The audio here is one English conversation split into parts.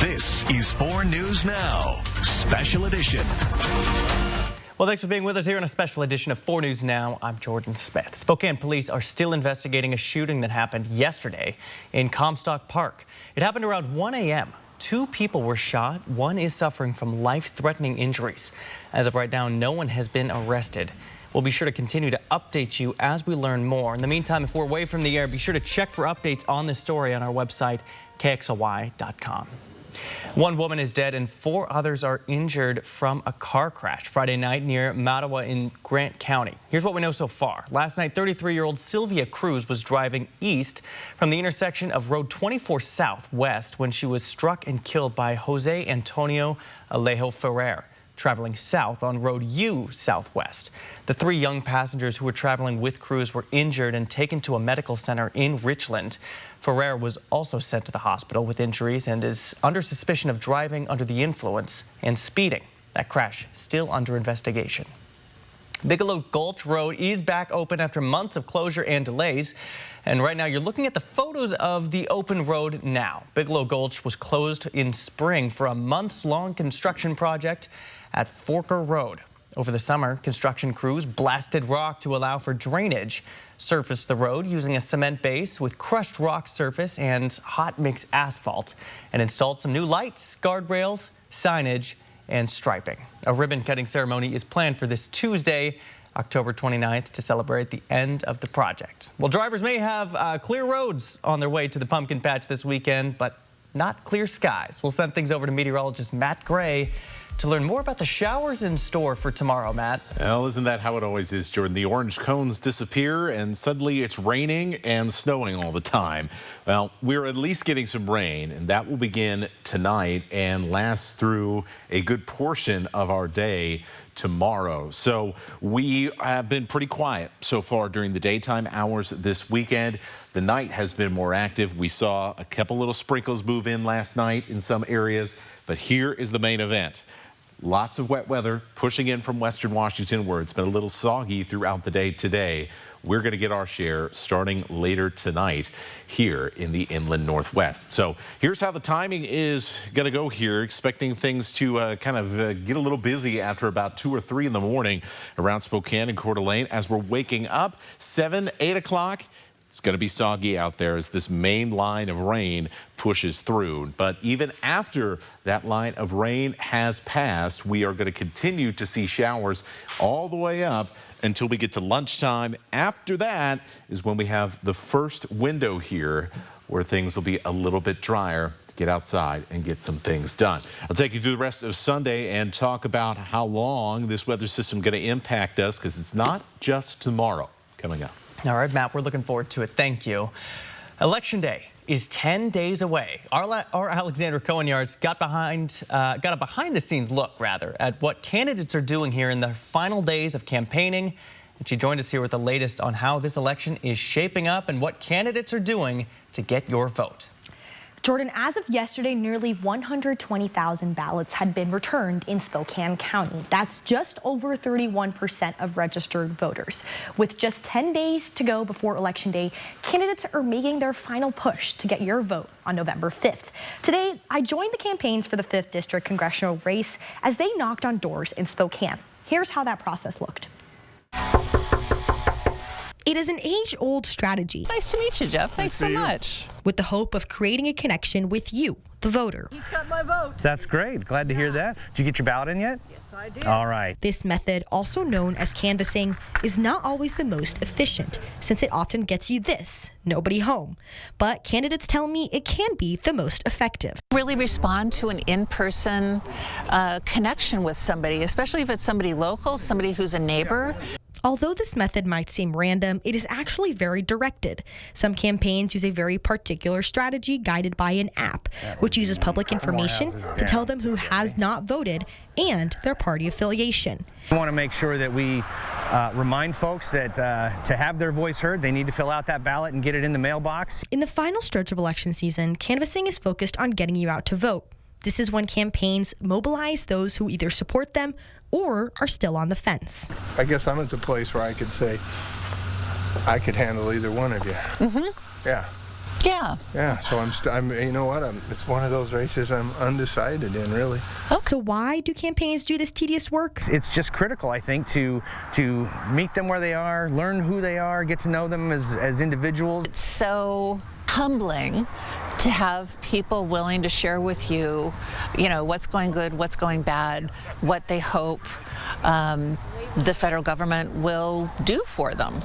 This is 4 News Now, Special Edition. Well, thanks for being with us here on a special edition of 4 News Now. I'm Jordan Smith. Spokane police are still investigating a shooting that happened yesterday in Comstock Park. It happened around 1 a.m. 2 people were shot. One is suffering from life-threatening injuries. As of right now, no one has been arrested. We'll be sure to continue to update you as we learn more. In the meantime, if we're away from the air, be sure to check for updates on this story on our website, KXLY.com. 1 woman is dead and 4 others are injured from a car crash Friday night near Mattawa in Grant County. Here's what we know so far. Last night, 33-year-old Sylvia Cruz was driving east from the intersection of Road 24 Southwest when she was struck and killed by Jose Antonio Alejo Ferrer, traveling south on Road U Southwest. The 3 young passengers who were traveling with Cruz were injured and taken to a medical center in Richland. Ferrer was also sent to the hospital with injuries and is under suspicion of driving under the influence and speeding. That crash still under investigation. Bigelow Gulch Road is back open after months of closure and delays. And right now you're looking at the photos of the open road now. Bigelow Gulch was closed in spring for a months-long construction project at Forker Road. Over the summer, construction crews blasted rock to allow for drainage, surfaced the road using a cement base with crushed rock surface and hot mix asphalt, and installed some new lights, guardrails, signage, and striping. A ribbon-cutting ceremony is planned for this Tuesday, October 29th, to celebrate the end of the project. Well, drivers may have clear roads on their way to the pumpkin patch this weekend, but not clear skies. We'll send things over to meteorologist Matt Gray to learn more about the showers in store for tomorrow, Matt. Well, isn't that how it always is, Jordan? The orange cones disappear and suddenly it's raining and snowing all the time. Well, we're at least getting some rain, and that will begin tonight and last through a good portion of our day tomorrow. So we have been pretty quiet so far during the daytime hours this weekend. The night has been more active. We saw a couple little sprinkles move in last night in some areas, but here is the main event. Lots of wet weather pushing in from western Washington, where it's been a little soggy throughout the day today. We're going to get our share starting later tonight here in the inland northwest. So here's how the timing is going to go here. Expecting things to get a little busy after about 2 or 3 in the morning around Spokane and Coeur d'Alene as we're waking up. 7, 8 o'clock. It's going to be soggy out there as this main line of rain pushes through. But even after that line of rain has passed, we are going to continue to see showers all the way up until we get to lunchtime. After that is when we have the first window here where things will be a little bit drier. Get outside and get some things done. I'll take you through the rest of Sunday and talk about how long this weather system is going to impact us, because it's not just tomorrow. Coming up. All right, Matt, we're looking forward to it. Thank you. Election Day is 10 days away. Our Alexandra Cohen-Yards got a behind-the-scenes look, at what candidates are doing here in their final days of campaigning. And she joined us here with the latest on how this election is shaping up and what candidates are doing to get your vote. Jordan, as of yesterday, nearly 120,000 ballots had been returned in Spokane County. That's just over 31% of registered voters. With just 10 days to go before Election Day, candidates are making their final push to get your vote on November 5th. Today, I joined the campaigns for the 5th District congressional race as they knocked on doors in Spokane. Here's how that process looked. It is an age-old strategy. Nice to meet you, Jeff. Thanks so much. With the hope of creating a connection with you, the voter. He's got my vote. That's great. Glad to hear that. Did you get your ballot in yet? Yes, I did. All right. This method, also known as canvassing, is not always the most efficient, since it often gets you this, nobody home. But candidates tell me it can be the most effective. Really respond to an in-person connection with somebody, especially if it's somebody local, somebody who's a neighbor. Although this method might seem random, it is actually very directed. Some campaigns use a very particular strategy guided by an app, which uses public information to tell them who has not voted and their party affiliation. We want to make sure that we remind folks that to have their voice heard, they need to fill out that ballot and get it in the mailbox. In the final stretch of election season, canvassing is focused on getting you out to vote. This is when campaigns mobilize those who either support them or are still on the fence. I guess I'm at the place where I could say I could handle either one of you. Mm-hmm. Yeah. Yeah. Yeah, so I'm you know what, it's one of those races I'm undecided in, really. So why do campaigns do this tedious work? It's just critical, I think, to meet them where they are, learn who they are, get to know them as individuals. It's so humbling to have people willing to share with you, what's going good, what's going bad, what they hope the federal government will do for them.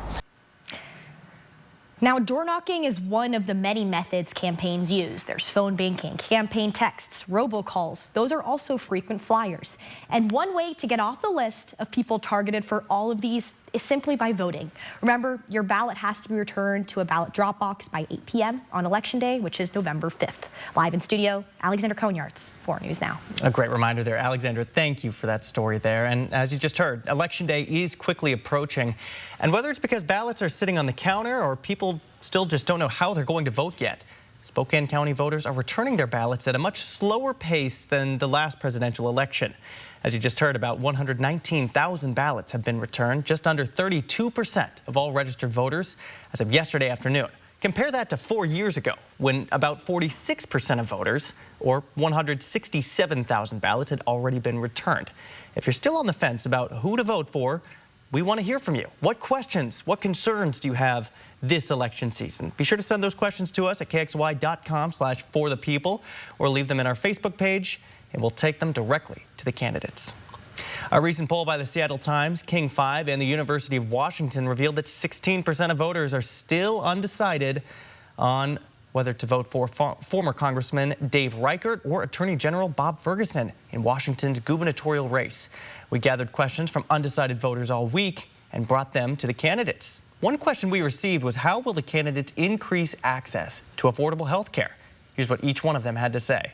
Now, door knocking is one of the many methods campaigns use. There's phone banking, campaign texts, robocalls. Those are also frequent flyers. And one way to get off the list of people targeted for all of these is simply by voting. Remember, your ballot has to be returned to a ballot drop box by 8 p.m. on Election Day, which is November 5th. Live in studio, Alexander Konyards, 4 News Now. A great reminder there. Alexander, thank you for that story there. And as you just heard, Election Day is quickly approaching. And whether it's because ballots are sitting on the counter or people still just don't know how they're going to vote yet, Spokane County voters are returning their ballots at a much slower pace than the last presidential election. As you just heard, about 119,000 ballots have been returned, just under 32% of all registered voters as of yesterday afternoon. Compare that to 4 years ago, when about 46% of voters, or 167,000 ballots, had already been returned. If you're still on the fence about who to vote for, we want to hear from you. What questions, what concerns do you have this election season? Be sure to send those questions to us at kxly.com/forthepeople or leave them in our Facebook page, and we'll take them directly to the candidates. A recent poll by the Seattle Times, King 5, and the University of Washington revealed that 16% of voters are still undecided on whether to vote for former Congressman Dave Reichert or Attorney General Bob Ferguson in Washington's gubernatorial race. We gathered questions from undecided voters all week and brought them to the candidates. One question we received was, how will the candidates increase access to affordable health care? Here's what each one of them had to say.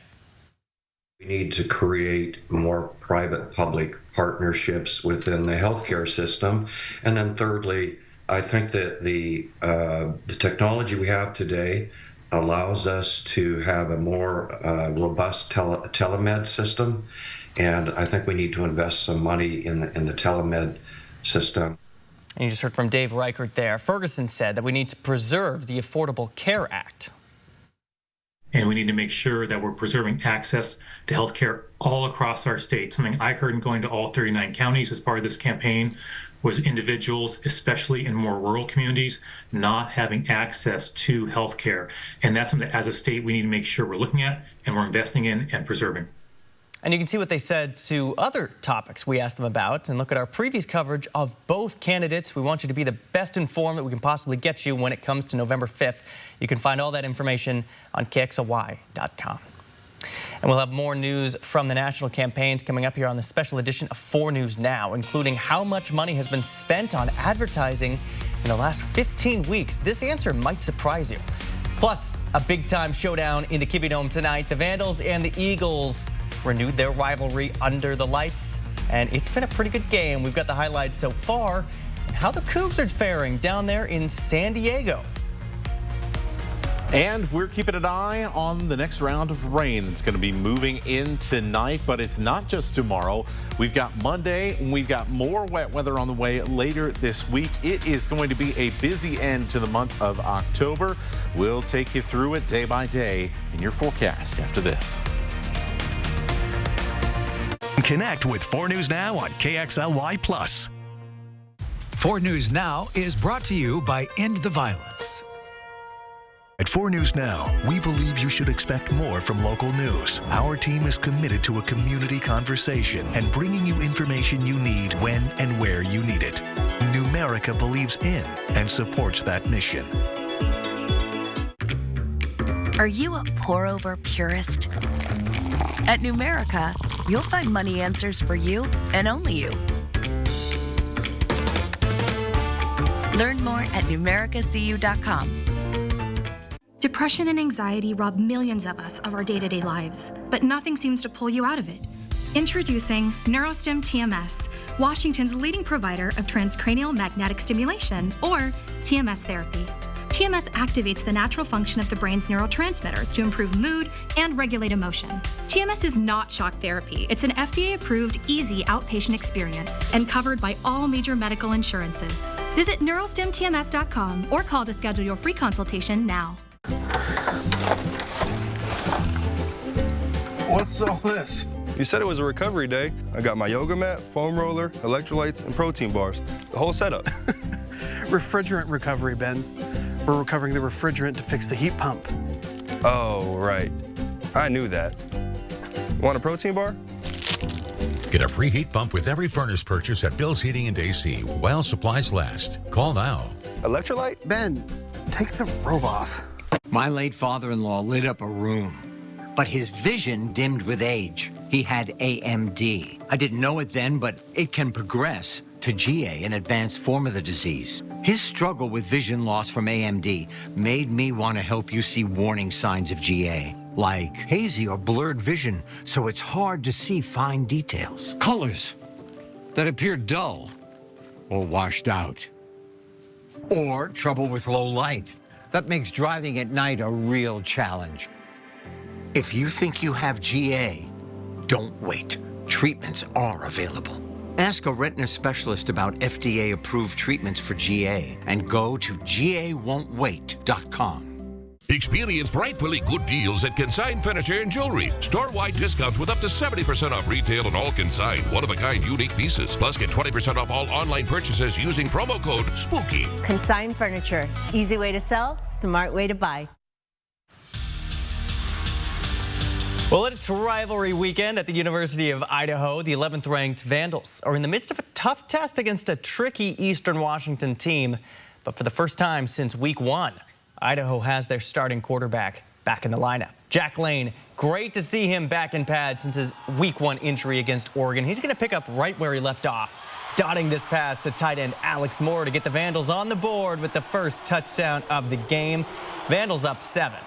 We need to create more private-public partnerships within the healthcare system. And then thirdly, I think that the technology we have today allows us to have a more robust telemed system. And I think we need to invest some money in the telemed system. And you just heard from Dave Reichert there. Ferguson said that we need to preserve the Affordable Care Act. And we need to make sure that we're preserving access to health care all across our state. Something I heard in going to all 39 counties as part of this campaign was individuals, especially in more rural communities, not having access to health care. And that's something that as a state we need to make sure we're looking at and we're investing in and preserving. And you can see what they said to other topics we asked them about and look at our previous coverage of both candidates. We want you to be the best informed that we can possibly get you when it comes to November 5th. You can find all that information on kxly.com. And we'll have more news from the national campaigns coming up here on the special edition of 4 News Now, including how much money has been spent on advertising in the last 15 weeks. This answer might surprise you. Plus, a big-time showdown in the Kibbie Dome tonight. The Vandals and the Eagles renewed their rivalry under the lights, and it's been a pretty good game. We've got the highlights so far and how the Cougs are faring down there in San Diego. And we're keeping an eye on the next round of rain that's going to be moving in tonight, but it's not just tomorrow. We've got Monday, and we've got more wet weather on the way later this week. It is going to be a busy end to the month of October. We'll take you through it day by day in your forecast after this. Connect with 4 News Now on KXLY+. 4 News Now is brought to you by End the Violence. At 4 News Now, we believe you should expect more from local news. Our team is committed to a community conversation and bringing you information you need when and where you need it. Numerica believes in and supports that mission. Are you a pour-over purist? At Numerica, you'll find money answers for you and only you. Learn more at numericacu.com. Depression and anxiety rob millions of us of our day-to-day lives, but nothing seems to pull you out of it. Introducing NeuroStim TMS, Washington's leading provider of transcranial magnetic stimulation, or TMS therapy. TMS activates the natural function of the brain's neurotransmitters to improve mood and regulate emotion. TMS is not shock therapy. It's an FDA-approved, easy outpatient experience and covered by all major medical insurances. Visit neurostimtms.com or call to schedule your free consultation now. What's all this? You said it was a recovery day. I got my yoga mat, foam roller, electrolytes, and protein bars. The whole setup. Refrigerant recovery, Ben. We're recovering the refrigerant to fix the heat pump. Oh, right. I knew that. Want a protein bar? Get a free heat pump with every furnace purchase at Bill's Heating and AC while supplies last. Call now. Electrolyte? Ben, take the robe off. My late father-in-law lit up a room, but his vision dimmed with age. He had AMD. I didn't know it then, but it can progress to GA, an advanced form of the disease. His struggle with vision loss from AMD made me want to help you see warning signs of GA, like hazy or blurred vision, so it's hard to see fine details. Colors that appear dull or washed out. Or trouble with low light. That makes driving at night a real challenge. If you think you have GA, don't wait. Treatments are available. Ask a retina specialist about FDA-approved treatments for GA and go to GAWon'tWait.com. Experience frightfully good deals at Consign Furniture and Jewelry. Store-wide discounts with up to 70% off retail and all consigned, one-of-a-kind unique pieces. Plus, get 20% off all online purchases using promo code SPOOKY. Consign Furniture. Easy way to sell, smart way to buy. Well, it's rivalry weekend at the University of Idaho. The 11th-ranked Vandals are in the midst of a tough test against a tricky Eastern Washington team. But for the first time since week 1, Idaho has their starting quarterback back in the lineup. Jack Lane, great to see him back in pad since his week 1 injury against Oregon. He's going to pick up right where he left off, dotting this pass to tight end Alex Moore to get the Vandals on the board with the first touchdown of the game. Vandals up 7.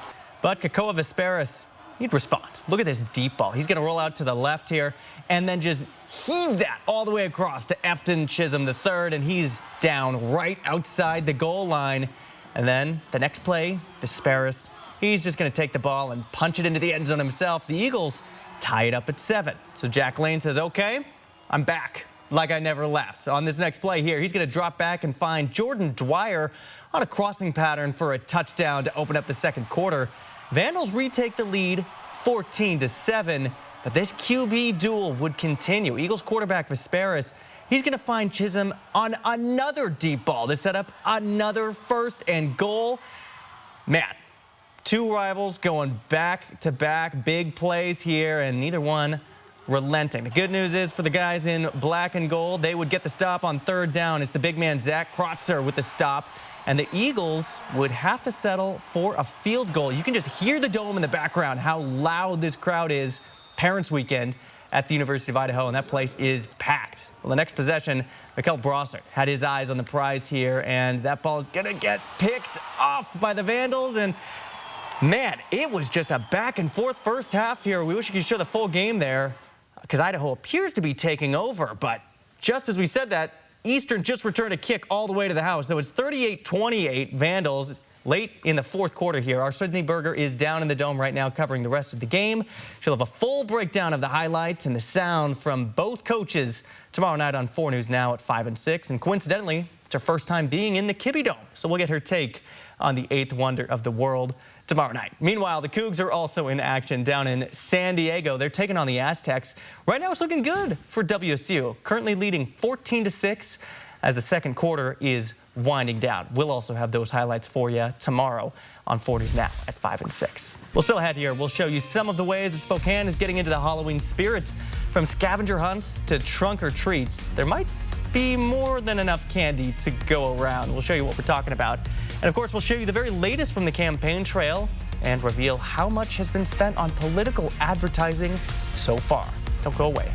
But Kakoa Vesperis, he'd respond. Look at this deep ball. He's going to roll out to the left here and then just heave that all the way across to Efton Chisholm III, and he's down right outside the goal line. And then the next play, Vesperis, he's just going to take the ball and punch it into the end zone himself. The Eagles tie it up at 7. So Jack Lane says, okay, I'm back like I never left. On this next play here, he's going to drop back and find Jordan Dwyer on a crossing pattern for a touchdown to open up the second quarter. Vandals retake the lead 14-7, but this QB duel would continue. Eagles quarterback Vesperis, he's going to find Chisholm on another deep ball to set up another first and goal. Man, two rivals going back-to-back big plays here, and neither one relenting. The good news is for the guys in black and gold, they would get the stop on third down. It's the big man Zach Krotzer with the stop. And the Eagles would have to settle for a field goal. You can just hear the dome in the background, how loud this crowd is. Parents' weekend at the University of Idaho, and that place is packed. Well, the next possession, Mikel Brossard had his eyes on the prize here, and that ball is going to get picked off by the Vandals. And, man, it was just a back-and-forth first half here. We wish we could show the full game there because Idaho appears to be taking over. But just as we said that, Eastern just returned a kick all the way to the house. So it's 38-28 Vandals late in the fourth quarter here. Our Sydney Berger is down in the dome right now covering the rest of the game. She'll have a full breakdown of the highlights and the sound from both coaches tomorrow night on 4 News Now at 5 and 6. And coincidentally, it's her first time being in the Kibbe Dome. So we'll get her take on the 8th wonder of the world tomorrow night. Meanwhile, the Cougs are also in action down in San Diego. They're taking on the Aztecs. Right now, it's looking good for WSU, currently leading 14-6 as the second quarter is winding down. We'll also have those highlights for you tomorrow on 4 News Now at 5 and 6. We'll still ahead here. We'll show you some of the ways that Spokane is getting into the Halloween spirit. From scavenger hunts to trunk or treats, there might be more than enough candy to go around. We'll show you what we're talking about. And of course, we'll show you the very latest from the campaign trail and reveal how much has been spent on political advertising so far. Don't go away.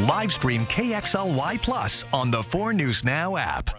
Live stream KXLY Plus on the 4 News Now app.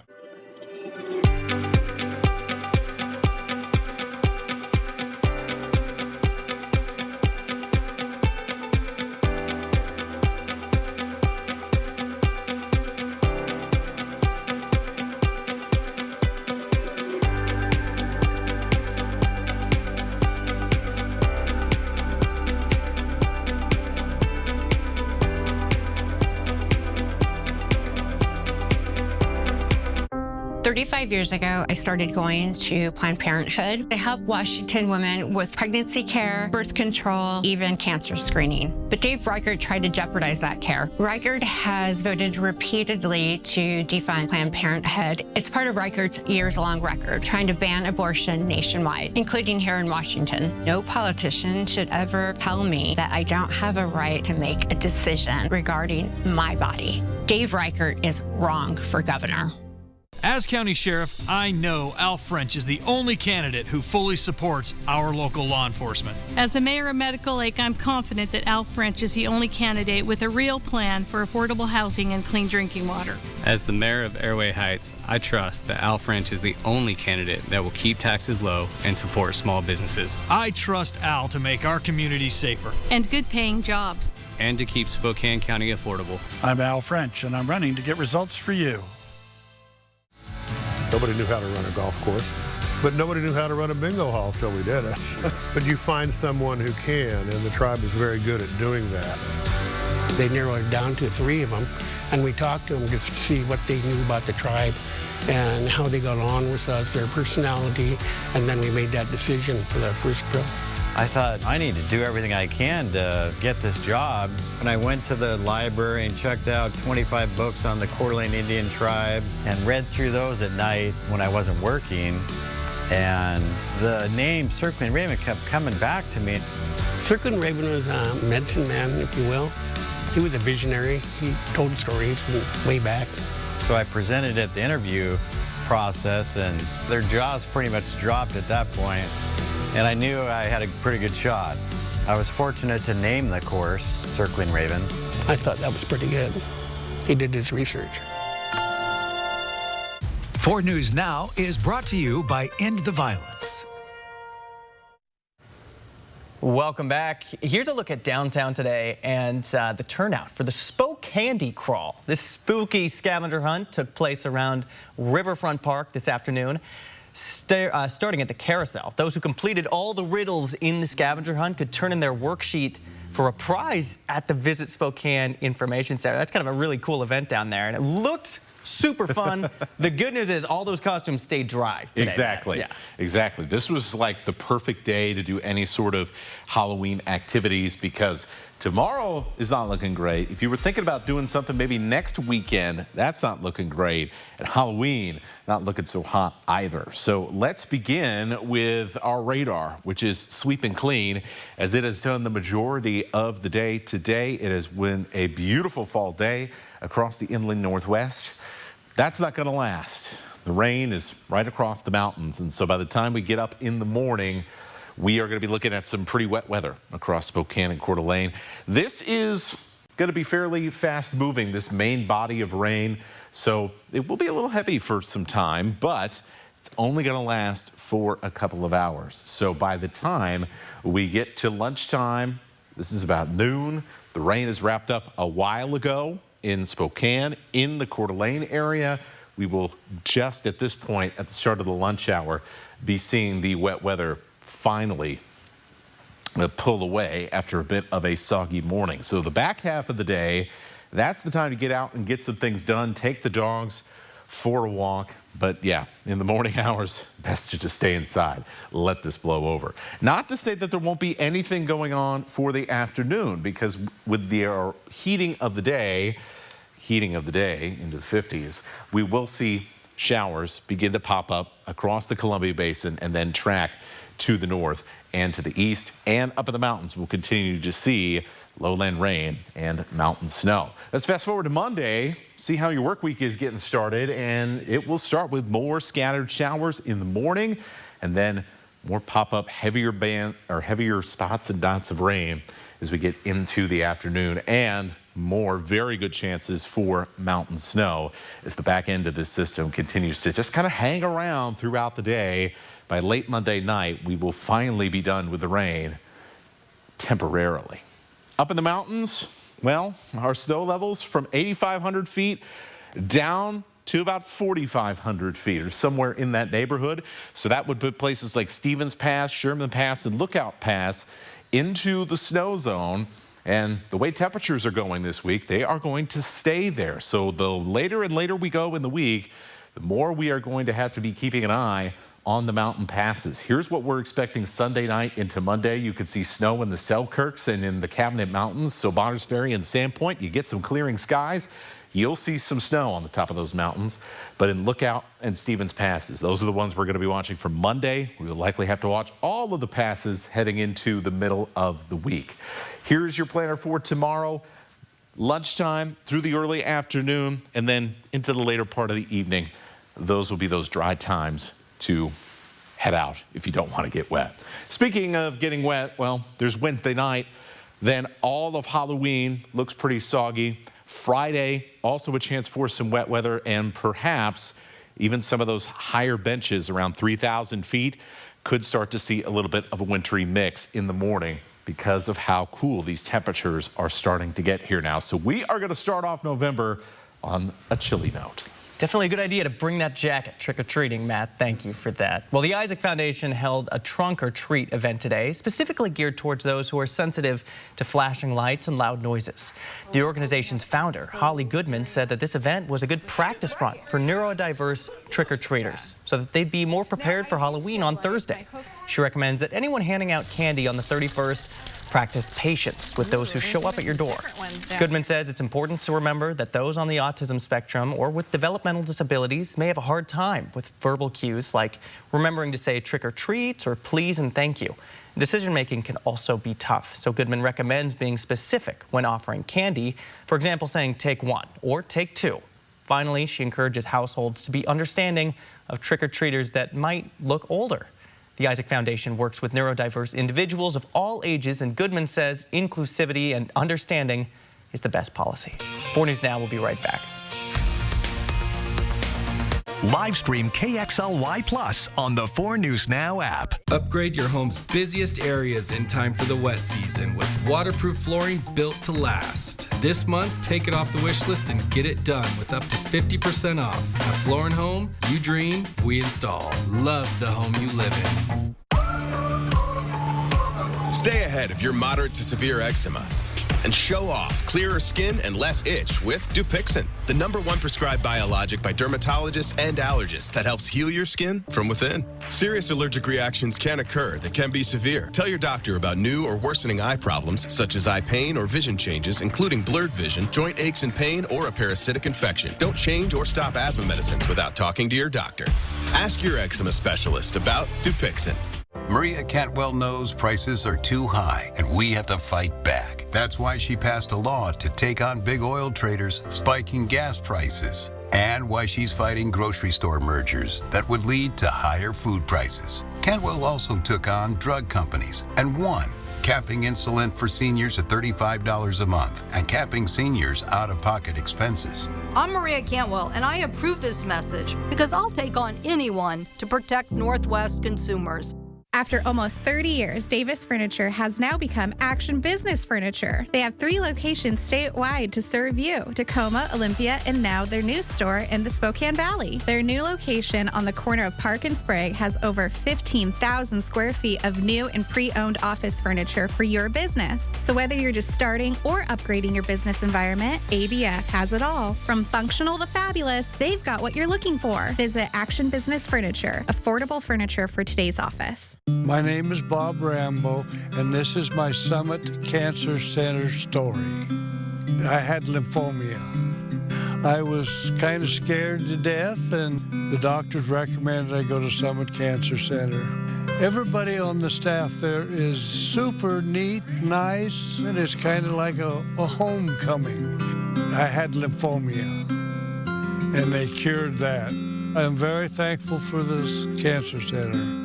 35 years ago, I started going to Planned Parenthood. They help Washington women with pregnancy care, birth control, even cancer screening. But Dave Reichert tried to jeopardize that care. Reichert has voted repeatedly to defund Planned Parenthood. It's part of Reichert's years-long record, trying to ban abortion nationwide, including here in Washington. No politician should ever tell me that I don't have a right to make a decision regarding my body. Dave Reichert is wrong for governor. As county sheriff, I know Al French is the only candidate who fully supports our local law enforcement. As a mayor of Medical Lake, I'm confident that Al French is the only candidate with a real plan for affordable housing and clean drinking water. As the mayor of Airway Heights, I trust that Al French is the only candidate that will keep taxes low and support small businesses. I trust Al to make our community safer. And good paying jobs. And to keep Spokane County affordable. I'm Al French, and I'm running to get results for you. Nobody knew how to run a golf course, but nobody knew how to run a bingo hall till we did it. But you find someone who can, and the tribe is very good at doing that. They narrowed it down to 3 of them, and we talked to them just to see what they knew about the tribe and how they got on with us, their personality, and then we made that decision for the first trip. I thought I need to do everything I can to get this job. And I went to the library and checked out 25 books on the Coeur d'Alene Indian tribe and read through those at night when I wasn't working. And the name Circling Raven kept coming back to me. Circling Raven was a medicine man, if you will. He was a visionary. He told stories from way back. So I presented at the interview process, and their jaws pretty much dropped at that point. And I knew I had a pretty good shot. I was fortunate to name the course Circling Raven. I thought that was pretty good. He did his research. 4 News Now is brought to you by End the Violence. Welcome back. Here's a look at downtown today and the turnout for the Spokane Crawl. This spooky scavenger hunt took place around Riverfront Park this afternoon. Starting at the carousel, those who completed all the riddles in the scavenger hunt could turn in their worksheet for a prize at the Visit Spokane Information Center. That's kind of a really cool event down there, and it looked super fun. The good news is all those costumes stayed dry today. Exactly. Yeah. Exactly. This was like the perfect day to do any sort of Halloween activities because tomorrow is not looking great. If you were thinking about doing something maybe next weekend, that's not looking great. And Halloween, not looking so hot either. So let's begin with our radar, which is sweeping clean as it has done the majority of the day today. It has been a beautiful fall day across the inland Northwest. That's not going to last. The rain is right across the mountains, and so by the time we get up in the morning, we are going to be looking at some pretty wet weather across Spokane and Coeur d'Alene. This is going to be fairly fast moving, this main body of rain, so it will be a little heavy for some time, but it's only going to last for a couple of hours. So by the time we get to lunchtime, this is about noon, the rain is wrapped up a while ago in Spokane, in the Coeur d'Alene area. We will just at this point, at the start of the lunch hour, be seeing the wet weather finally pull away after a bit of a soggy morning. So the back half of the day, that's the time to get out and get some things done, take the dogs for a walk. But yeah, in the morning hours, best to just stay inside, let this blow over. Not to say that there won't be anything going on for the afternoon, because with the heating of the day into the 50s, we will see showers begin to pop up across the Columbia Basin and then track to the north and to the east, and up in the mountains we'll continue to see lowland rain and mountain snow. Let's fast forward to Monday, see how your work week is getting started, and it will start with more scattered showers in the morning and then more pop-up heavier spots and dots of rain as we get into the afternoon, and more very good chances for mountain snow as the back end of this system continues to just kind of hang around throughout the day. By late Monday night, we will finally be done with the rain temporarily. Up in the mountains, well, our snow levels from 8,500 feet down to about 4,500 feet or somewhere in that neighborhood. So that would put places like Stevens Pass, Sherman Pass, and Lookout Pass into the snow zone. And the way temperatures are going this week, they are going to stay there. So the later and later we go in the week, the more we are going to have to be keeping an eye on the mountain passes. Here's what we're expecting Sunday night into Monday. You could see snow in the Selkirks and in the Cabinet Mountains. So Bonners Ferry and Sandpoint, you get some clearing skies. You'll see some snow on the top of those mountains. But in Lookout and Stevens Passes, those are the ones we're going to be watching for Monday. We will likely have to watch all of the passes heading into the middle of the week. Here's your planner for tomorrow. Lunchtime through the early afternoon and then into the later part of the evening. Those will be those dry times to head out if you don't want to get wet. Speaking of getting wet, well, there's Wednesday night. Then all of Halloween looks pretty soggy. Friday, also a chance for some wet weather and perhaps even some of those higher benches around 3,000 feet could start to see a little bit of a wintry mix in the morning because of how cool these temperatures are starting to get here now. So we are going to start off November on a chilly note. Definitely a good idea to bring that jacket trick-or-treating, Matt. Thank you for that. Well, the Isaac Foundation held a trunk-or-treat event today, specifically geared towards those who are sensitive to flashing lights and loud noises. The organization's founder, Holly Goodman, said that this event was a good practice run for neurodiverse trick-or-treaters so that they'd be more prepared for Halloween on Thursday. She recommends that anyone handing out candy on the 31st practice patience with those who show up at your door. Goodman says it's important to remember that those on the autism spectrum or with developmental disabilities may have a hard time with verbal cues like remembering to say trick or treat or please and thank you. Decision-making can also be tough, so Goodman recommends being specific when offering candy, for example, saying take one or take two. Finally, she encourages households to be understanding of trick-or-treaters that might look older. The Isaac Foundation works with neurodiverse individuals of all ages, and Goodman says inclusivity and understanding is the best policy. 4 News Now will be right back. Live stream KXLY Plus on the 4 News Now app. Upgrade your home's busiest areas in time for the wet season with waterproof flooring built to last. This month, take it off the wish list and get it done with up to 50% off. At Floor & Home, you dream, we install. Love the home you live in. Stay ahead of your moderate to severe eczema and show off clearer skin and less itch with Dupixent, the #1 prescribed biologic by dermatologists and allergists that helps heal your skin from within. Serious allergic reactions can occur that can be severe. Tell your doctor about new or worsening eye problems such as eye pain or vision changes, including blurred vision, joint aches and pain, or a parasitic infection. Don't change or stop asthma medicines without talking to your doctor. Ask your eczema specialist about Dupixent. Maria Cantwell knows prices are too high and we have to fight back. That's why she passed a law to take on big oil traders spiking gas prices, and why she's fighting grocery store mergers that would lead to higher food prices. Cantwell also took on drug companies and won, capping insulin for seniors at $35 a month and capping seniors' out-of-pocket expenses. I'm Maria Cantwell, and I approve this message because I'll take on anyone to protect Northwest consumers. After almost 30 years, Davis Furniture has now become Action Business Furniture. They have 3 locations statewide to serve you: Tacoma, Olympia, and now their new store in the Spokane Valley. Their new location on the corner of Park and Sprague has over 15,000 square feet of new and pre-owned office furniture for your business. So whether you're just starting or upgrading your business environment, ABF has it all. From functional to fabulous, they've got what you're looking for. Visit Action Business Furniture, affordable furniture for today's office. My name is Bob Rambo, and this is my Summit Cancer Center story. I had lymphoma. I was kind of scared to death, and the doctors recommended I go to Summit Cancer Center. Everybody on the staff there is super neat, nice, and it's kind of like a homecoming. I had lymphoma, and they cured that. I'm very thankful for this cancer center.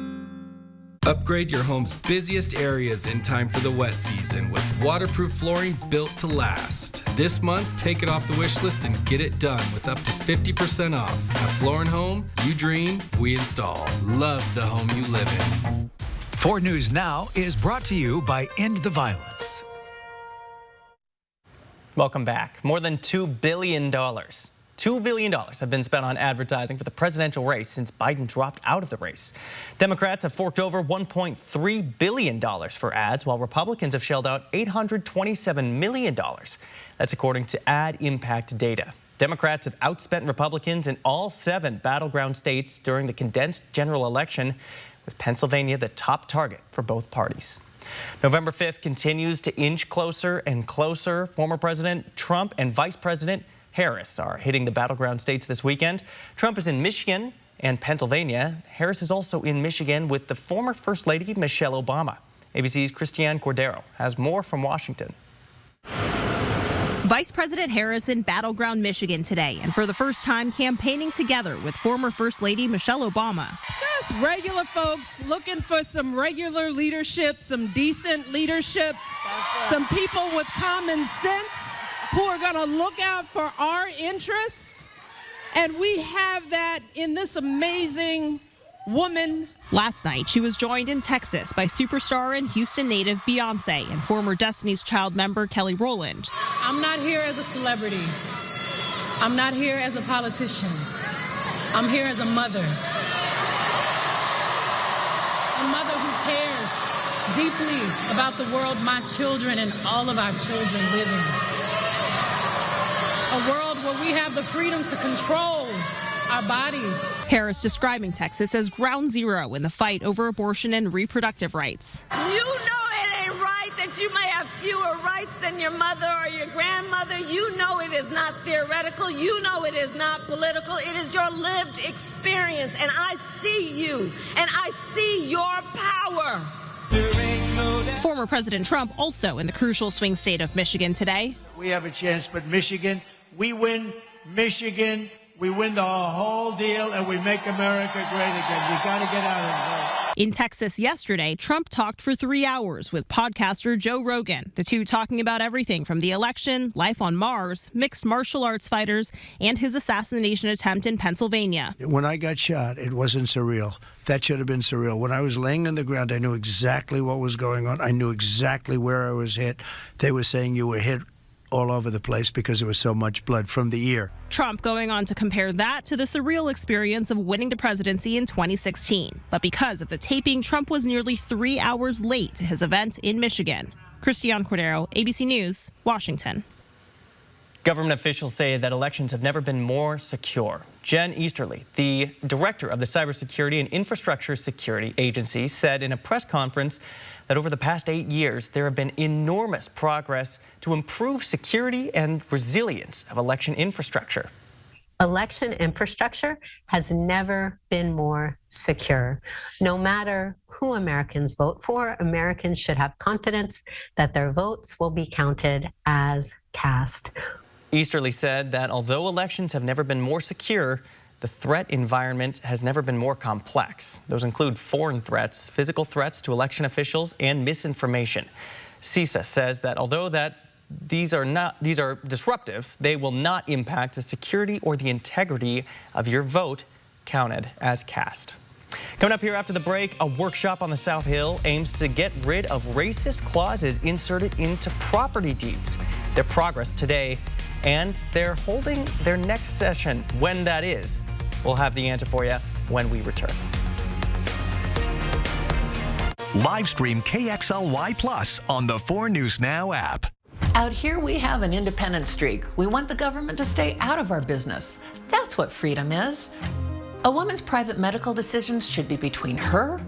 Upgrade your home's busiest areas in time for the wet season with waterproof flooring built to last. This month, take it off the wish list and get it done with up to 50% off. At Floor & Home, you dream, we install. Love the home you live in. 4 News Now is brought to you by End the Violence. Welcome back. More than $2 billion. $2 billion have been spent on advertising for the presidential race since Biden dropped out of the race. Democrats have forked over $1.3 billion for ads, while Republicans have shelled out $827 million. That's according to Ad Impact data. Democrats have outspent Republicans in all 7 battleground states during the condensed general election, with Pennsylvania the top target for both parties. November 5th continues to inch closer and closer. Former President Trump and Vice President Harris are hitting the battleground states this weekend. Trump is in Michigan and Pennsylvania. Harris is also in Michigan with the former First Lady Michelle Obama. ABC's Christiane Cordero has more from Washington. Vice President Harris in battleground Michigan today, and for the first time campaigning together with former First Lady Michelle Obama. Just regular folks looking for some regular leadership, some decent leadership, some people with common sense who are going to look out for our interests. And we have that in this amazing woman. Last night, she was joined in Texas by superstar and Houston native Beyonce and former Destiny's Child member Kelly Rowland. I'm not here as a celebrity. I'm not here as a politician. I'm here as a mother. A mother who cares deeply about the world my children and all of our children live in. A world where we have the freedom to control our bodies. Harris describing Texas as ground zero in the fight over abortion and reproductive rights. You know it ain't right that you may have fewer rights than your mother or your grandmother. You know it is not theoretical. You know it is not political. It is your lived experience. And I see you, and I see your power. Former President Trump also in the crucial swing state of Michigan today. We have a chance, but Michigan, we win Michigan. We win the whole deal, and we make America great again. You got to get out and vote. In Texas yesterday, Trump talked for 3 hours with podcaster Joe Rogan, the two talking about everything from the election, life on Mars, mixed martial arts fighters, and his assassination attempt in Pennsylvania. When I got shot, it wasn't surreal. That should have been surreal. When I was laying on the ground, I knew exactly what was going on. I knew exactly where I was hit. They were saying you were hit all over the place because there was so much blood from the ear. Trump going on to compare that to the surreal experience of winning the presidency in 2016. But because of the taping, Trump was nearly 3 hours late to his event in Michigan. Christiane Cordero, ABC News, Washington. Government officials say that elections have never been more secure. Jen Easterly, the director of the Cybersecurity and Infrastructure Security Agency, said in a press conference that over the past 8 years, there have been enormous progress to improve security and resilience of election infrastructure. Election infrastructure has never been more secure. No matter who Americans vote for, Americans should have confidence that their votes will be counted as cast. Easterly said that although elections have never been more secure, the threat environment has never been more complex. Those include foreign threats, physical threats to election officials, and misinformation. CISA says that although these are disruptive, they will not impact the security or the integrity of your vote counted as cast. Coming up here after the break, a workshop on the South Hill aims to get rid of racist clauses inserted into property deeds. Their progress today, and they're holding their next session when that is. We'll have the answer for you when we return. Live stream KXLY Plus on the 4 News Now app. Out here, we have an independent streak. We want the government to stay out of our business. That's what freedom is. A woman's private medical decisions should be between her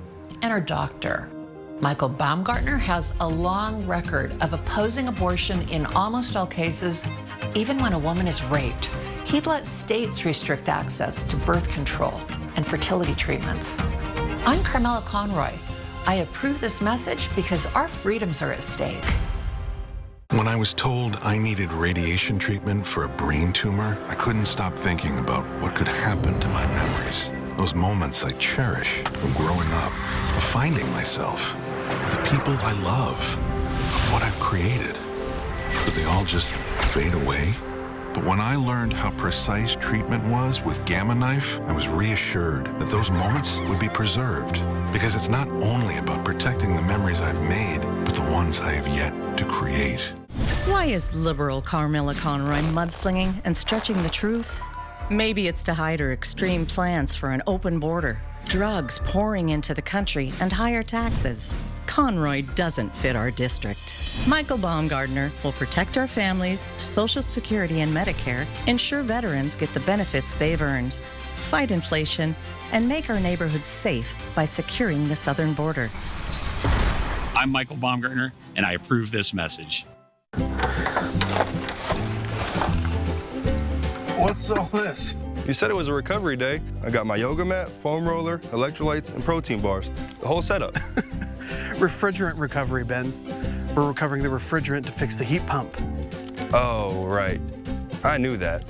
and her doctor. Michael Baumgartner has a long record of opposing abortion in almost all cases, even when a woman is raped. He'd let states restrict access to birth control and fertility treatments. I'm Carmela Conroy. I approve this message because our freedoms are at stake. When I was told I needed radiation treatment for a brain tumor, I couldn't stop thinking about what could happen to my memories. Those moments I cherish from growing up, of finding myself, of the people I love, of what I've created. But they all just fade away. But when I learned how precise treatment was with Gamma Knife, I was reassured that those moments would be preserved. Because it's not only about protecting the memories I've made, but the ones I have yet to create. Why is liberal Carmela Conroy mudslinging and stretching the truth? Maybe it's to hide her extreme plans for an open border, drugs pouring into the country, and higher taxes. Conroy doesn't fit our district. Michael Baumgartner will protect our families, Social Security and Medicare, ensure veterans get the benefits they've earned, fight inflation, and make our neighborhoods safe by securing the southern border. I'm Michael Baumgartner, and I approve this message. What's all this? You said it was a recovery day. I got my yoga mat, foam roller, electrolytes, and protein bars. The whole setup. Refrigerant recovery, Ben. We're recovering the refrigerant to fix the heat pump. Oh, right. I knew that.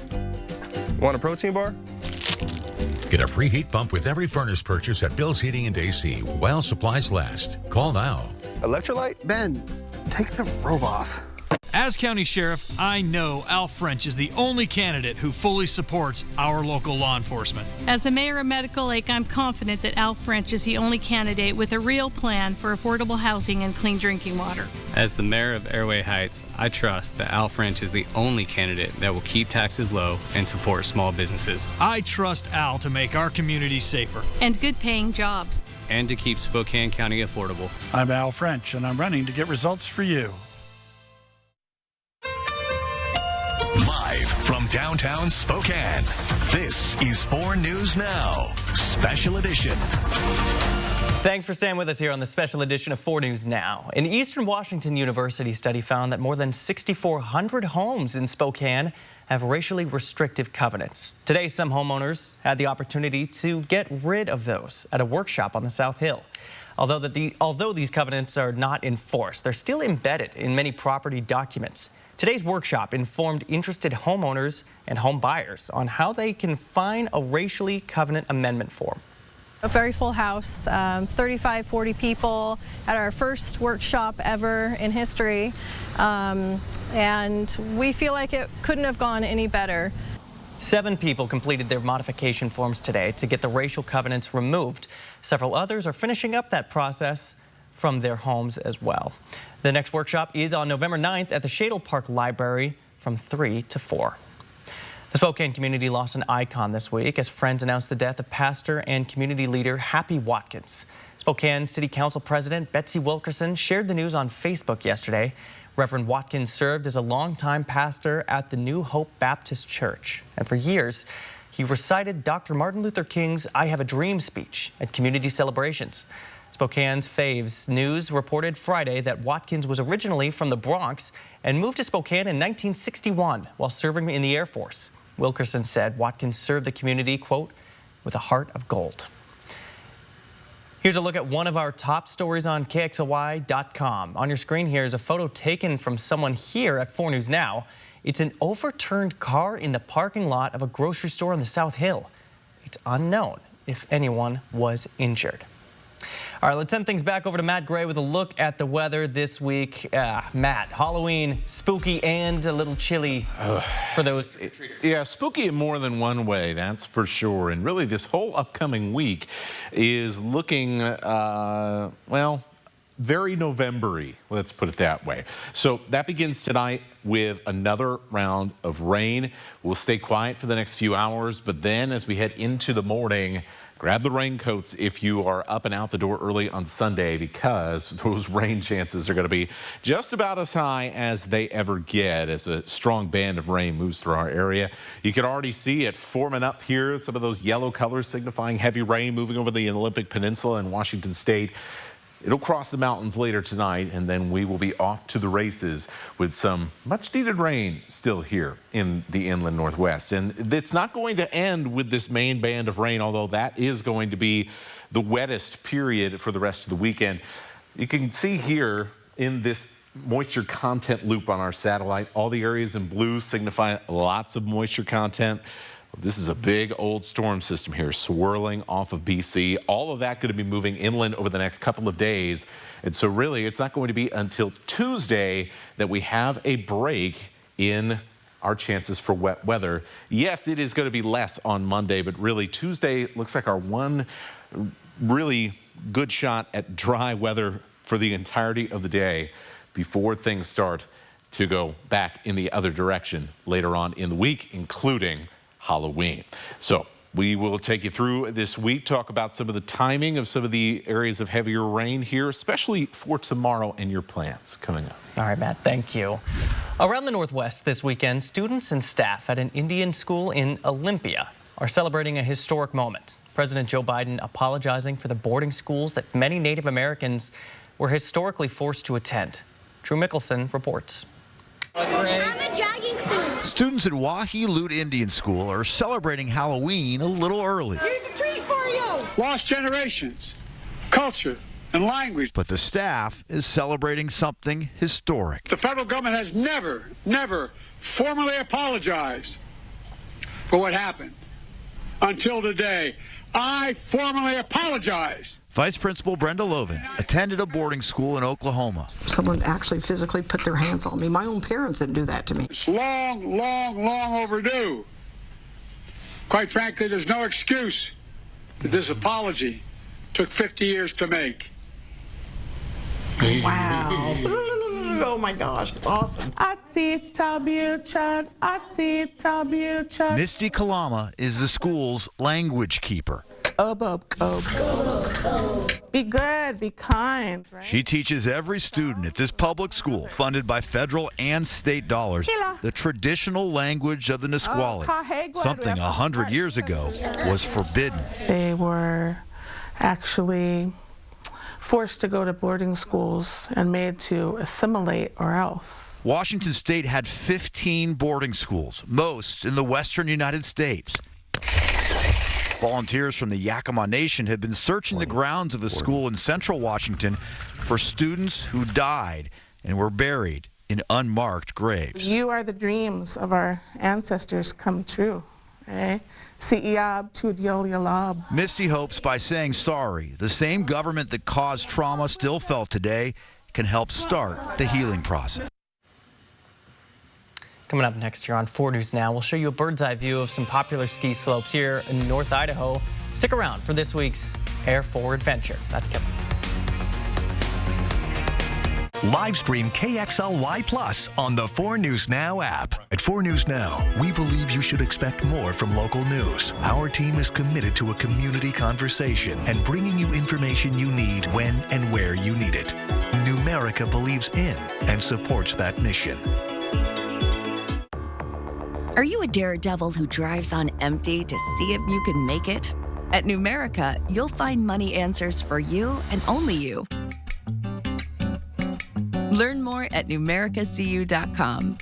Want a protein bar? Get a free heat pump with every furnace purchase at Bill's Heating and AC while supplies last. Call now. Electrolyte? Ben, take the robe off. As county sheriff, I know Al French is the only candidate who fully supports our local law enforcement. As a mayor of Medical Lake, I'm confident that Al French is the only candidate with a real plan for affordable housing and clean drinking water. As the mayor of Airway Heights, I trust that Al French is the only candidate that will keep taxes low and support small businesses. I trust Al to make our community safer. And good paying jobs. And to keep Spokane County affordable. I'm Al French, and I'm running to get results for you. Live from downtown Spokane, this is 4 News Now, Special Edition. Thanks for staying with us here on the special edition of 4 News Now. An Eastern Washington University study found that more than 6,400 homes in Spokane have racially restrictive covenants. Today, some homeowners had the opportunity to get rid of those at a workshop on the South Hill. Although these covenants are not enforced, they're still embedded in many property documents. Today's workshop informed interested homeowners and home buyers on how they can find a racially covenant amendment form. A very full house, 35, 40 people at our first workshop ever in history. And we feel like it couldn't have gone any better. 7 people completed their modification forms today to get the racial covenants removed. Several others are finishing up that process from their homes as well. The next workshop is on November 9th at the Shadle Park Library from 3 to 4. The Spokane community lost an icon this week as Friends announced the death of pastor and community leader Happy Watkins. Spokane City Council President Betsy Wilkerson shared the news on Facebook yesterday. Reverend Watkins served as a longtime pastor at the New Hope Baptist Church, and for years he recited Dr. Martin Luther King's I Have a Dream speech at community celebrations. Spokane's Faves News reported Friday that Watkins was originally from the Bronx and moved to Spokane in 1961 while serving in the Air Force. Wilkerson said Watkins served the community, quote, with a heart of gold. Here's a look at one of our top stories on KXLY.com. On your screen here is a photo taken from someone here at 4 News Now. It's an overturned car in the parking lot of a grocery store on the South Hill. It's unknown if anyone was injured. All right, let's send things back over to Matt Gray with a look at the weather this week. Matt, Halloween, spooky and a little chilly for those trick-or-treaters. Yeah, spooky in more than one way, that's for sure. And really, this whole upcoming week is looking, well, very November-y, let's put it that way. So that begins tonight with another round of rain. We'll stay quiet for the next few hours, but then as we head into the morning, grab the raincoats if you are up and out the door early on Sunday, because those rain chances are going to be just about as high as they ever get as a strong band of rain moves through our area. You can already see it forming up here, some of those yellow colors signifying heavy rain moving over the Olympic Peninsula in Washington State. It'll cross the mountains later tonight, and then we will be off to the races with some much-needed rain still here in the inland Northwest. And it's not going to end with this main band of rain, although that is going to be the wettest period for the rest of the weekend. You can see here in this moisture content loop on our satellite, all the areas in blue signify lots of moisture content. This is a big old storm system here swirling off of BC. All of that going to be moving inland over the next couple of days. And so really, it's not going to be until Tuesday that we have a break in our chances for wet weather. Yes, it is going to be less on Monday, but really Tuesday looks like our one really good shot at dry weather for the entirety of the day before things start to go back in the other direction later on in the week, including Halloween. So We will take you through this week, talk about some of the timing of some of the areas of heavier rain here, especially for tomorrow and your plans coming up. All right, Matt, thank you. Around the Northwest this weekend, students and staff at an Indian school in Olympia are celebrating a historic moment. President Joe Biden apologizing for the boarding schools that many Native Americans were historically forced to attend. Drew Mickelson reports. Students at Wahi-Lut Indian School are celebrating Halloween a little early. Here's a treat for you. Lost generations, culture, and language. But the staff is celebrating something historic. The federal government has never formally apologized for what happened. Until today, I formally apologize. Vice Principal Brenda Loven attended a boarding school in Oklahoma. Someone actually physically put their hands on me. My own parents didn't do that to me. It's long overdue. Quite frankly, there's no excuse that this apology took 50 years to make. Wow. Oh my gosh, it's awesome. Misty Kalama is the school's language keeper. Be good, be kind. Right? She teaches every student at this public school, funded by federal and state dollars, the traditional language of the Nisqually, something 100 years ago was forbidden. They were actually forced to go to boarding schools and made to assimilate or else. Washington State had 15 boarding schools, most in the western United States. Volunteers from the Yakima Nation have been searching the grounds of a school in central Washington for students who died and were buried in unmarked graves. You are the dreams of our ancestors come true. Eh? Misty hopes by saying sorry, the same government that caused trauma still felt today can help start the healing process. Coming up next here on 4 News Now, we'll show you a bird's eye view of some popular ski slopes here in North Idaho. Stick around for this week's Air 4 Adventure. That's coming. Live stream KXLY Plus on the 4 News Now app. At 4 News Now, we believe you should expect more from local news. Our team is committed to a community conversation and bringing you information you need when and where you need it. Numerica believes in and supports that mission. Are you a daredevil who drives on empty to see if you can make it? At Numerica, you'll find money answers for you and only you. Learn more at numericacu.com.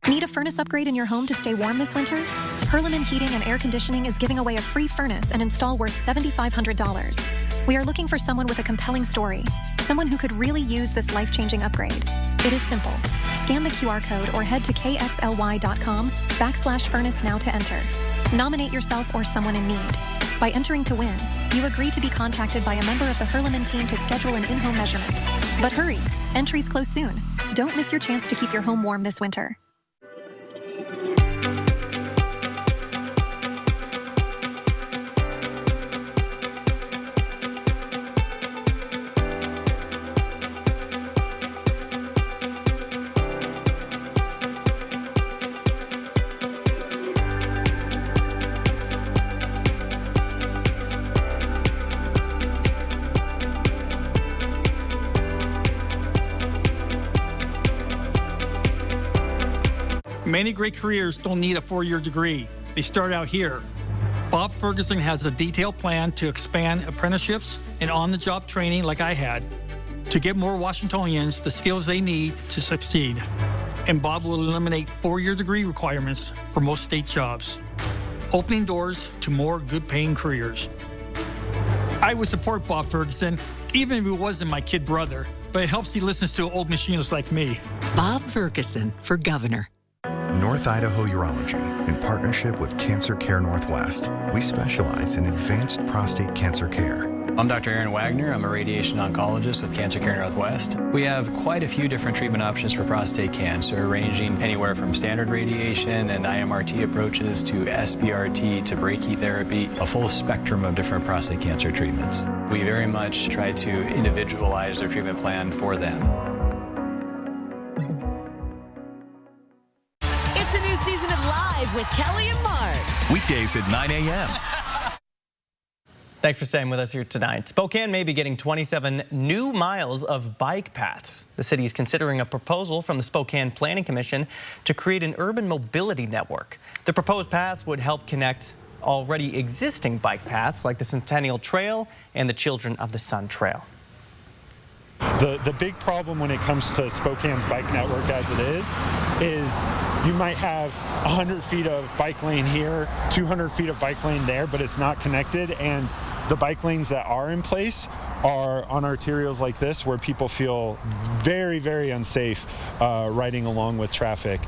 Need a furnace upgrade in your home to stay warm this winter? Hurliman Heating and Air Conditioning is giving away a free furnace and install worth $7,500. We are looking for someone with a compelling story, someone who could really use this life-changing upgrade. It is simple. Scan the QR code or head to kxly.com/furnace now to enter. Nominate yourself or someone in need. By entering to win, you agree to be contacted by a member of the Hurliman team to schedule an in-home measurement. But hurry, entries close soon. Don't miss your chance to keep your home warm this winter. Many great careers don't need a 4-year degree. They start out here. Bob Ferguson has a detailed plan to expand apprenticeships and on-the-job training like I had to get more Washingtonians the skills they need to succeed. And Bob will eliminate 4-year degree requirements for most state jobs, opening doors to more good-paying careers. I would support Bob Ferguson, even if he wasn't my kid brother, but it helps he listens to old machinists like me. Bob Ferguson for governor. North Idaho Urology, in partnership with Cancer Care Northwest. We specialize in advanced prostate cancer care. I'm Dr. Aaron Wagner. I'm a radiation oncologist with Cancer Care Northwest. We have quite a few different treatment options for prostate cancer, ranging anywhere from standard radiation and IMRT approaches to SBRT to brachytherapy, a full spectrum of different prostate cancer treatments. We very much try to individualize their treatment plan for them. It's It's a new season of Live with Kelly and Mark. Weekdays at 9 a.m. Thanks for staying with us here tonight. Spokane may be getting 27 new miles of bike paths. The city is considering a proposal from the Spokane Planning Commission to create an urban mobility network. The proposed paths would help connect already existing bike paths like the Centennial Trail and the Children of the Sun Trail. The big problem when it comes to Spokane's bike network as it is you might have 100 feet of bike lane here, 200 feet of bike lane there, but it's not connected, and the bike lanes that are in place are on arterials like this where people feel very, very unsafe riding along with traffic.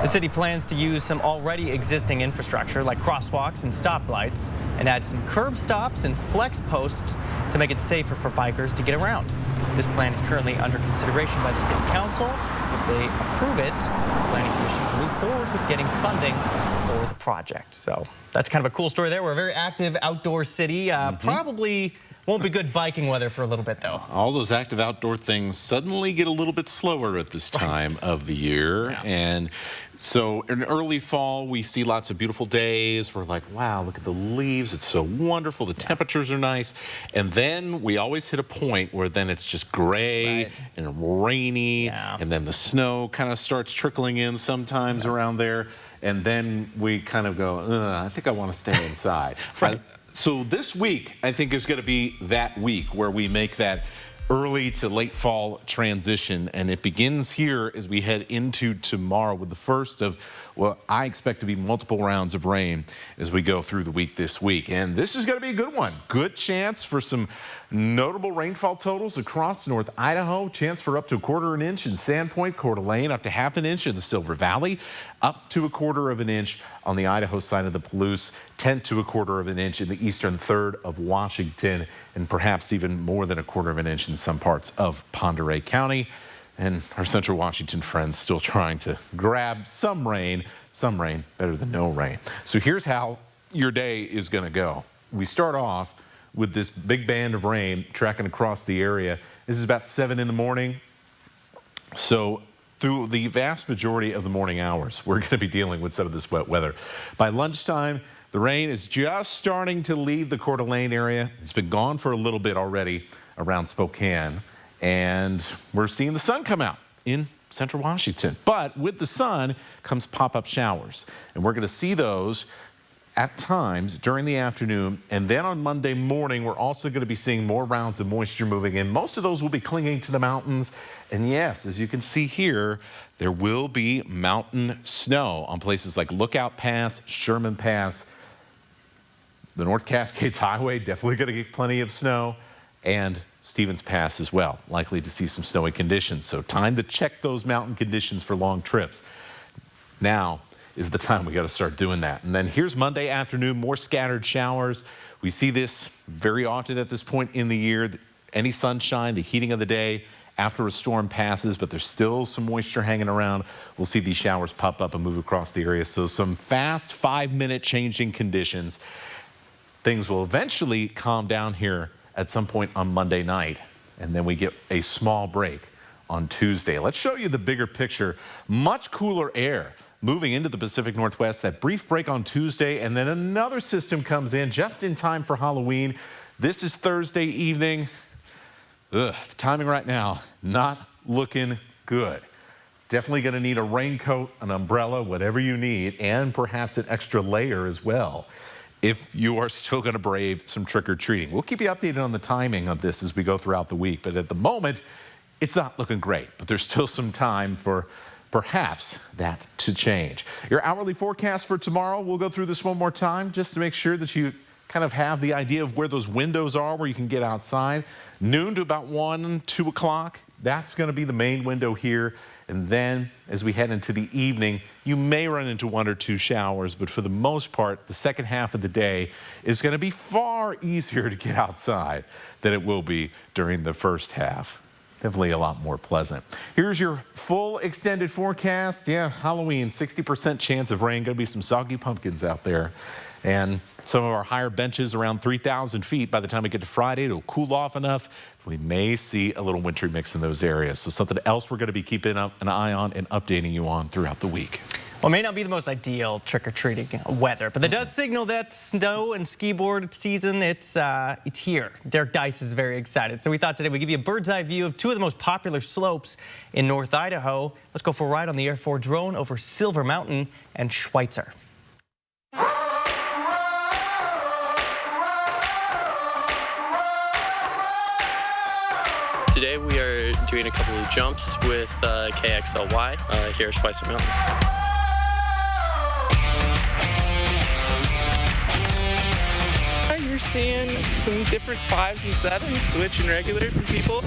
The city plans to use some already existing infrastructure like crosswalks and stoplights and add some curb stops and flex posts to make it safer for bikers to get around. This plan is currently under consideration by the city council. If they approve it, the planning commission can move forward with getting funding for the project. So that's kind of a cool story there. We're a very active outdoor city. Probably won't be good biking weather for a little bit, though. All those active outdoor things suddenly get a little bit slower at this time of the year. Yeah. And so in early fall, we see lots of beautiful days. We're like, wow, look at the leaves. It's so wonderful. The temperatures are nice. And then we always hit a point where then it's just gray and rainy. And then the snow kind of starts trickling in sometimes around there. And then we kind of go, I think I want to stay inside. So this week, I think, is going to be that week where we make that early to late fall transition, and it begins here as we head into tomorrow with the first of what I expect to be multiple rounds of rain as we go through the week this week. And this is going to be a good one. Good chance for some notable rainfall totals across North Idaho. Chance for up to 1/4 inch in Sandpoint, Coeur d'Alene, up to 1/2 inch in the Silver Valley, up to 1/4 inch on the Idaho side of the Palouse, 1/10 to 1/4 inch in the eastern third of Washington, and perhaps even more than 1/4 inch in some parts of Pend Oreille County. And our central Washington friends still trying to grab some rain better than no rain. So here's how your day is going to go. We start off with this big band of rain tracking across the area. This is about 7 in the morning. So through the vast majority of the morning hours, we're going to be dealing with some of this wet weather. By lunchtime, the rain is just starting to leave the Coeur d'Alene area. It's been gone for a little bit already around Spokane. And we're seeing the sun come out in central Washington. But with the sun comes pop-up showers. And we're going to see those at times during the afternoon. And then on Monday morning, we're also going to be seeing more rounds of moisture moving in. Most of those will be clinging to the mountains. And yes, as you can see here, there will be mountain snow on places like Lookout Pass, Sherman Pass. The North Cascades Highway, definitely going to get plenty of snow. And Stevens Pass as well, likely to see some snowy conditions. So time to check those mountain conditions for long trips. Now is the time we got to start doing that. And then here's Monday afternoon, more scattered showers. We see this very often at this point in the year. Any sunshine, the heating of the day after a storm passes, but there's still some moisture hanging around. We'll see these showers pop up and move across the area. So some fast 5-minute changing conditions. Things will eventually calm down here at some point on Monday night, and then we get a small break on Tuesday. Let's show you the bigger picture. Much cooler air moving into the Pacific Northwest. That brief break on Tuesday, and then another system comes in just in time for Halloween. This is Thursday evening. The timing right now, not looking good. Definitely going to need a raincoat, an umbrella, whatever you need, and perhaps an extra layer as well if you are still going to brave some trick-or-treating. We'll keep you updated on the timing of this as we go throughout the week, but at the moment, it's not looking great, but there's still some time for perhaps that to change. Your hourly forecast for tomorrow, we'll go through this one more time just to make sure that you kind of have the idea of where those windows are, where you can get outside. Noon to about 1, 2 o'clock, that's going to be the main window here. And then as we head into the evening, you may run into 1 or 2 showers, but for the most part, the second half of the day is going to be far easier to get outside than it will be during the first half. Definitely a lot more pleasant. Here's your full extended forecast. Yeah, Halloween, 60% chance of rain. Going to be some soggy pumpkins out there. And some of our higher benches around 3,000 feet. By the time we get to Friday, it'll cool off enough. We may see a little wintry mix in those areas. So something else we're going to be keeping an eye on and updating you on throughout the week. Well, it may not be the most ideal trick-or-treating weather, but that does signal that snow and ski board season, it's here. Derek Dice is very excited. So we thought today we'd give you a bird's-eye view of two of the most popular slopes in North Idaho. Let's go for a ride on the Air 4 drone over Silver Mountain and Schweitzer. Today we are doing a couple of jumps with KXLY here at Schweitzer Mountain. You're seeing some different 5s and 7s, switch and regular for people.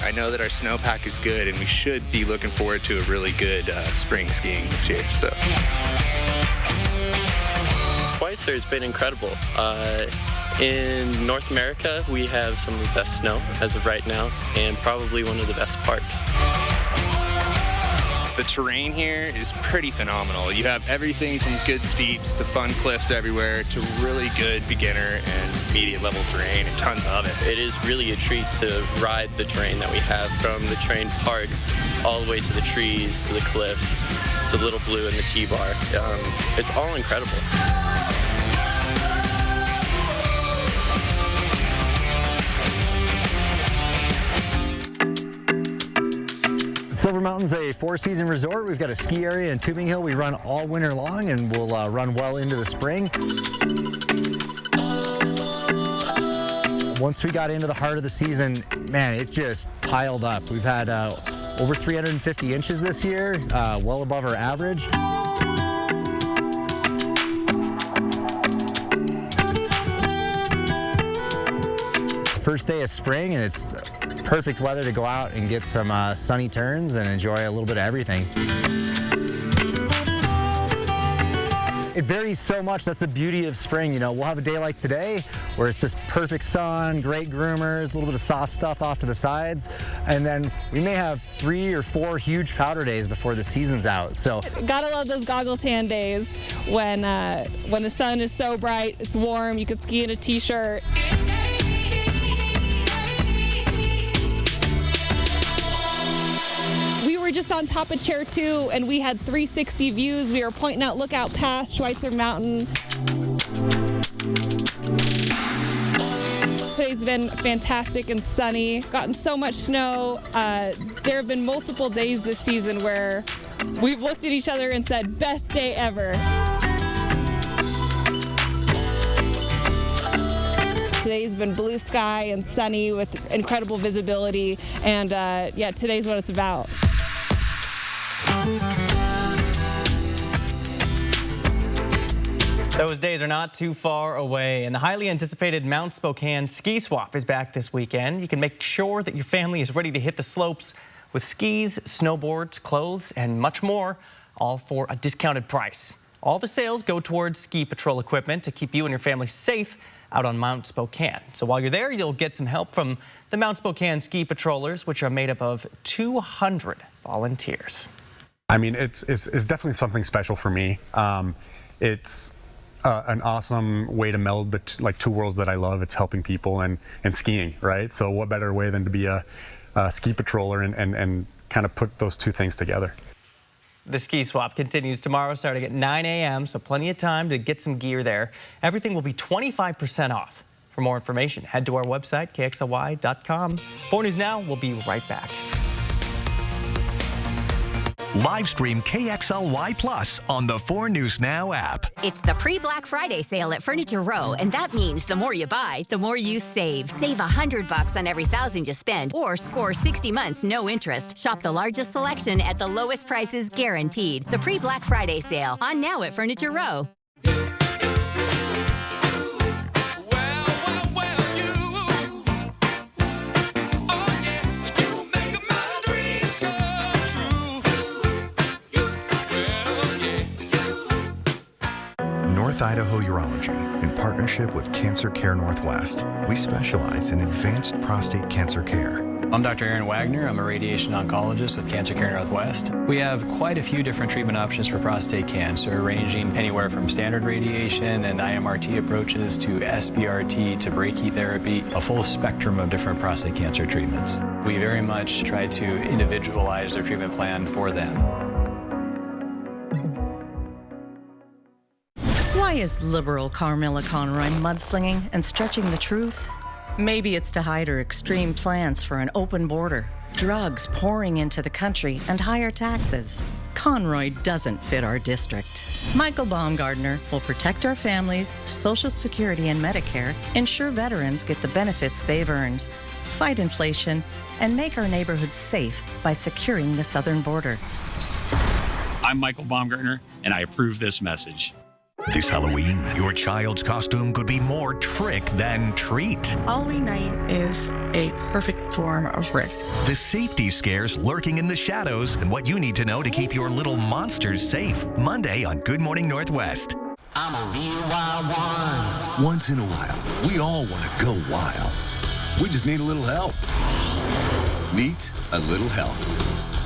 I know that our snowpack is good, and we should be looking forward to a really good spring skiing this year. So. Schweitzer has been incredible. In North America, we have some of the best snow as of right now, and probably one of the best parks. The terrain here is pretty phenomenal. You have everything from good steeps to fun cliffs everywhere to really good beginner and medium level terrain, and tons of it. It is really a treat to ride the terrain that we have, from the terrain park all the way to the trees, to the cliffs, to Little Blue and the T-Bar. It's all incredible. Silver Mountain's a 4-season resort. We've got a ski area and tubing hill we run all winter long, and we'll run well into the spring. Once we got into the heart of the season, man, it just piled up. We've had over 350 inches this year, well above our average. First day of spring, and it's perfect weather to go out and get some sunny turns and enjoy a little bit of everything. It varies so much. That's the beauty of spring. You know, we'll have a day like today where it's just perfect sun, great groomers, a little bit of soft stuff off to the sides, and then we may have 3 or 4 huge powder days before the season's out. So gotta love those goggle tan days when the sun is so bright, it's warm, you can ski in a t-shirt. Just on top of Chair 2, and we had 360 views. We were pointing out Lookout Pass, Schweitzer Mountain. Today's been fantastic and sunny. Gotten so much snow. There have been multiple days this season where we've looked at each other and said, best day ever. Today's been blue sky and sunny with incredible visibility, and yeah, today's what it's about. Those days are not too far away, and the highly anticipated Mount Spokane Ski Swap is back this weekend. You can make sure that your family is ready to hit the slopes with skis, snowboards, clothes, and much more, all for a discounted price. All the sales go towards ski patrol equipment to keep you and your family safe out on Mount Spokane. So while you're there, you'll get some help from the Mount Spokane Ski Patrollers, which are made up of 200 volunteers. I mean, it's definitely something special for me. It's an awesome way to meld the two worlds that I love. It's helping people and skiing, right? So what better way than to be a ski patroller and kind of put those two things together. The ski swap continues tomorrow starting at 9 a.m., so plenty of time to get some gear there. Everything will be 25% off. For more information, head to our website, kxly.com. 4 News Now, we'll be right back. Live stream KXLY Plus on the 4 News Now app. It's the pre-Black Friday sale at Furniture Row, and that means the more you buy, the more you save. Save $100 on every $1,000 you spend, or score 60 months no interest. Shop the largest selection at the lowest prices guaranteed. The pre-Black Friday sale on now at Furniture Row. North Idaho Urology, in partnership with Cancer Care Northwest, we specialize in advanced prostate cancer care. I'm Dr. Aaron Wagner. I'm a radiation oncologist with Cancer Care Northwest. We have quite a few different treatment options for prostate cancer, ranging anywhere from standard radiation and IMRT approaches to SBRT to brachytherapy, a full spectrum of different prostate cancer treatments. We very much try to individualize their treatment plan for them. Why is liberal Carmilla Conroy mudslinging and stretching the truth? Maybe it's to hide her extreme plans for an open border, drugs pouring into the country, and higher taxes. Conroy doesn't fit our district. Michael Baumgartner will protect our families, Social Security and Medicare, ensure veterans get the benefits they've earned, fight inflation, and make our neighborhoods safe by securing the southern border. I'm Michael Baumgartner, and I approve this message. This Halloween, your child's costume could be more trick than treat. Halloween night is a perfect storm of risk. The safety scares lurking in the shadows and what you need to know to keep your little monsters safe. Monday on Good Morning Northwest. I'm a real wild one. Once in a while, we all want to go wild. We just need a little help. Meet a little help.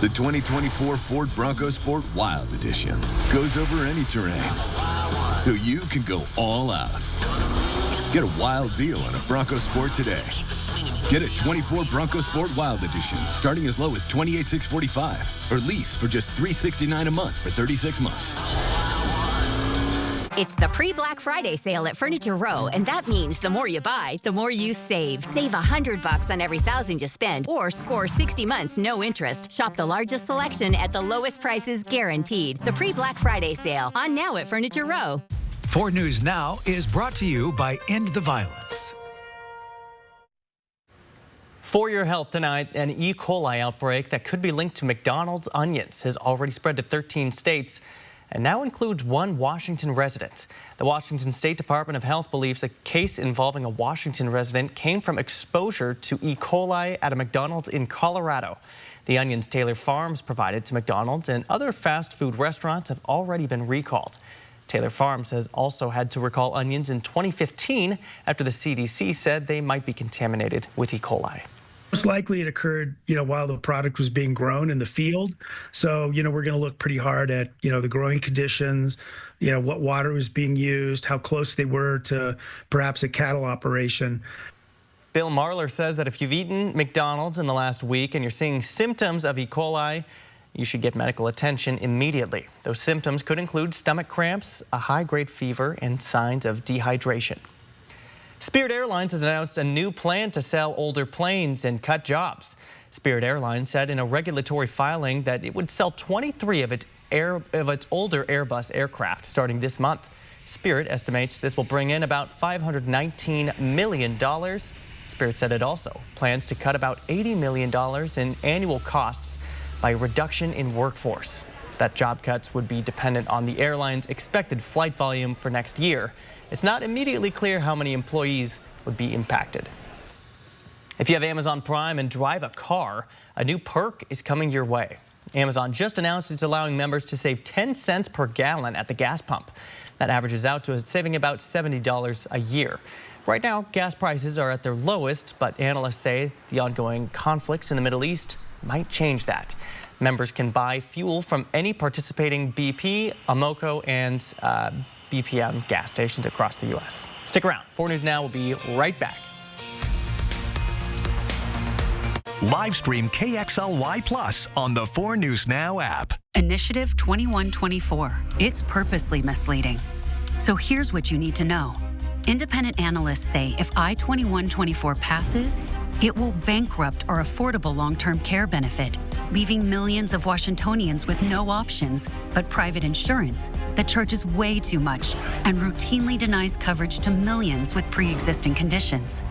The 2024 Ford Bronco Sport Wild Edition goes over any terrain, so you can go all out. Get a wild deal on a Bronco Sport today. Get a 24 Bronco Sport Wild Edition starting as low as $28,645 or lease for just $369 a month for 36 months. It's the pre-Black Friday sale at Furniture Row, and that means the more you buy, the more you save. Save $100 on every $1,000 you spend, or score 60 months, no interest. Shop the largest selection at the lowest prices guaranteed. The pre-Black Friday sale, on now at Furniture Row. 4 News Now is brought to you by End the Violence. For your health tonight, an E. coli outbreak that could be linked to McDonald's onions has already spread to 13 states. And now includes one Washington resident. The Washington State Department of Health believes a case involving a Washington resident came from exposure to E. coli at a McDonald's in Colorado. The onions Taylor Farms provided to McDonald's and other fast food restaurants have already been recalled. Taylor Farms has also had to recall onions in 2015 after the CDC said they might be contaminated with E. coli. Most likely it occurred, while the product was being grown in the field. So, we're going to look pretty hard at, the growing conditions, what water was being used, how close they were to perhaps a cattle operation. Bill Marler says that if you've eaten McDonald's in the last week and you're seeing symptoms of E. coli, you should get medical attention immediately. Those symptoms could include stomach cramps, a high-grade fever, and signs of dehydration. Spirit Airlines has announced a new plan to sell older planes and cut jobs. Spirit Airlines said in a regulatory filing that it would sell 23 of its older Airbus aircraft starting this month. Spirit estimates this will bring in about $519 million. Spirit said it also plans to cut about $80 million in annual costs by a reduction in workforce. That job cuts would be dependent on the airline's expected flight volume for next year. It's not immediately clear how many employees would be impacted. If you have Amazon Prime and drive a car, a new perk is coming your way. Amazon just announced it's allowing members to save 10 cents per gallon at the gas pump. That averages out to saving about $70 a year. Right now, gas prices are at their lowest, but analysts say the ongoing conflicts in the Middle East might change that. Members can buy fuel from any participating BP, Amoco, and BPM gas stations across the U.S. Stick around. 4 News Now will be right back. Live stream KXLY Plus on the 4 News Now app. Initiative 2124. It's purposely misleading. So here's what you need to know. Independent analysts say if I-2124 passes, it will bankrupt our affordable long-term care benefit, leaving millions of Washingtonians with no options but private insurance that charges way too much and routinely denies coverage to millions with pre-existing conditions.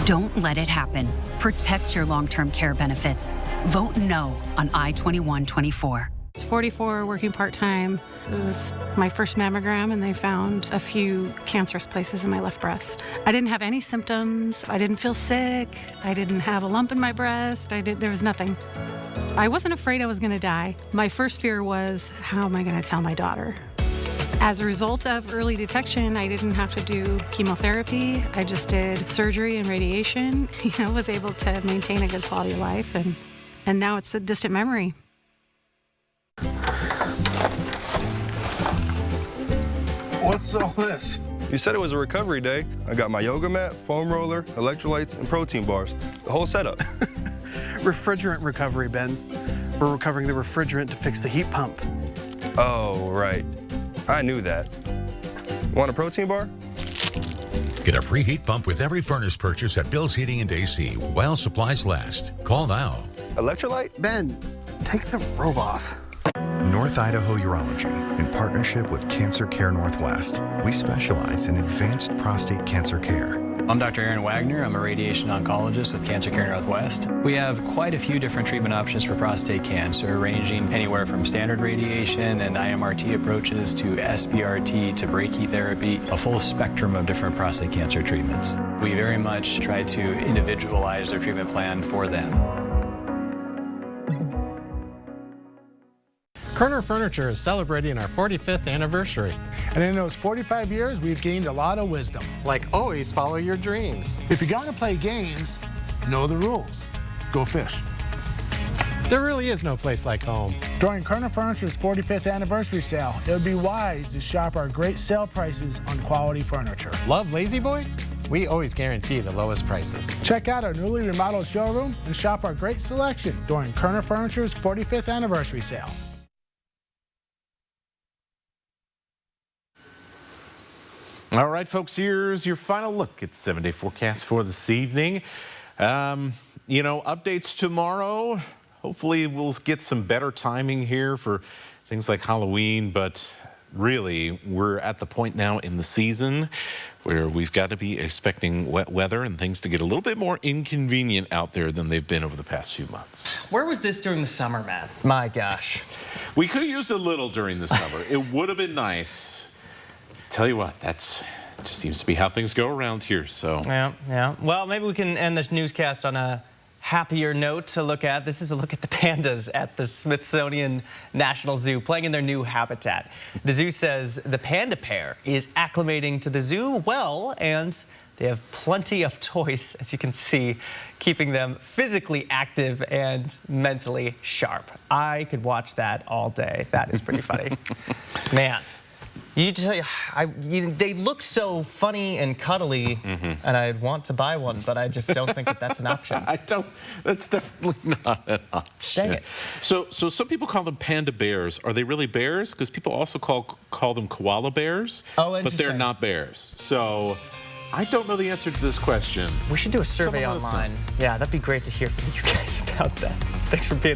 Don't let it happen. Protect your long-term care benefits. Vote no on I-2124. I was 44, working part-time. It was my first mammogram, and they found a few cancerous places in my left breast. I didn't have any symptoms. I didn't feel sick. I didn't have a lump in my breast. There was nothing. I wasn't afraid I was going to die. My first fear was, how am I going to tell my daughter? As a result of early detection, I didn't have to do chemotherapy. I just did surgery and radiation. Was able to maintain a good quality of life, and now it's a distant memory. What's all this? You said it was a recovery day. I got my yoga mat, foam roller, electrolytes, and protein bars. The whole setup. Refrigerant recovery, Ben. We're recovering the refrigerant to fix the heat pump. Oh, right. I knew that. Want a protein bar? Get a free heat pump with every furnace purchase at Bill's Heating and AC while supplies last. Call now. Electrolyte? Ben, take the robe off. North Idaho Urology, in partnership with Cancer Care Northwest. We specialize in advanced prostate cancer care. I'm Dr. Aaron Wagner. I'm a radiation oncologist with Cancer Care Northwest. We have quite a few different treatment options for prostate cancer, ranging anywhere from standard radiation and IMRT approaches to SBRT to brachytherapy, a full spectrum of different prostate cancer treatments. We very much try to individualize their treatment plan for them. Kerner Furniture is celebrating our 45th anniversary. And in those 45 years, we've gained a lot of wisdom. Like always follow your dreams. If you're going to play games, know the rules. Go fish. There really is no place like home. During Kerner Furniture's 45th anniversary sale, it would be wise to shop our great sale prices on quality furniture. Love Lazy Boy? We always guarantee the lowest prices. Check out our newly remodeled showroom and shop our great selection during Kerner Furniture's 45th anniversary sale. All right, folks, here's your final look at 7-day forecast for this evening. Updates tomorrow. Hopefully we'll get some better timing here for things like Halloween, but really we're at the point now in the season where we've got to be expecting wet weather and things to get a little bit more inconvenient out there than they've been over the past few months. Where was this during the summer, Matt? My gosh. We could have used a little during the summer. It would have been nice. Tell you what, just seems to be how things go around here. So yeah. Well, maybe we can end this newscast on a happier note to look at. This is a look at the pandas at the Smithsonian National Zoo playing in their new habitat. The zoo says the panda pair is acclimating to the zoo well, and they have plenty of toys, as you can see, keeping them physically active and mentally sharp. I could watch that all day. That is pretty funny. Man. They look so funny and cuddly, and I'd want to buy one, but I just don't think that's an option. That's definitely not an option. Dang it. So some people call them panda bears. Are they really bears? Because people also call them koala bears, but they're not bears. So I don't know the answer to this question. We should do a survey online. Yeah, that'd be great to hear from you guys about that. Thanks for being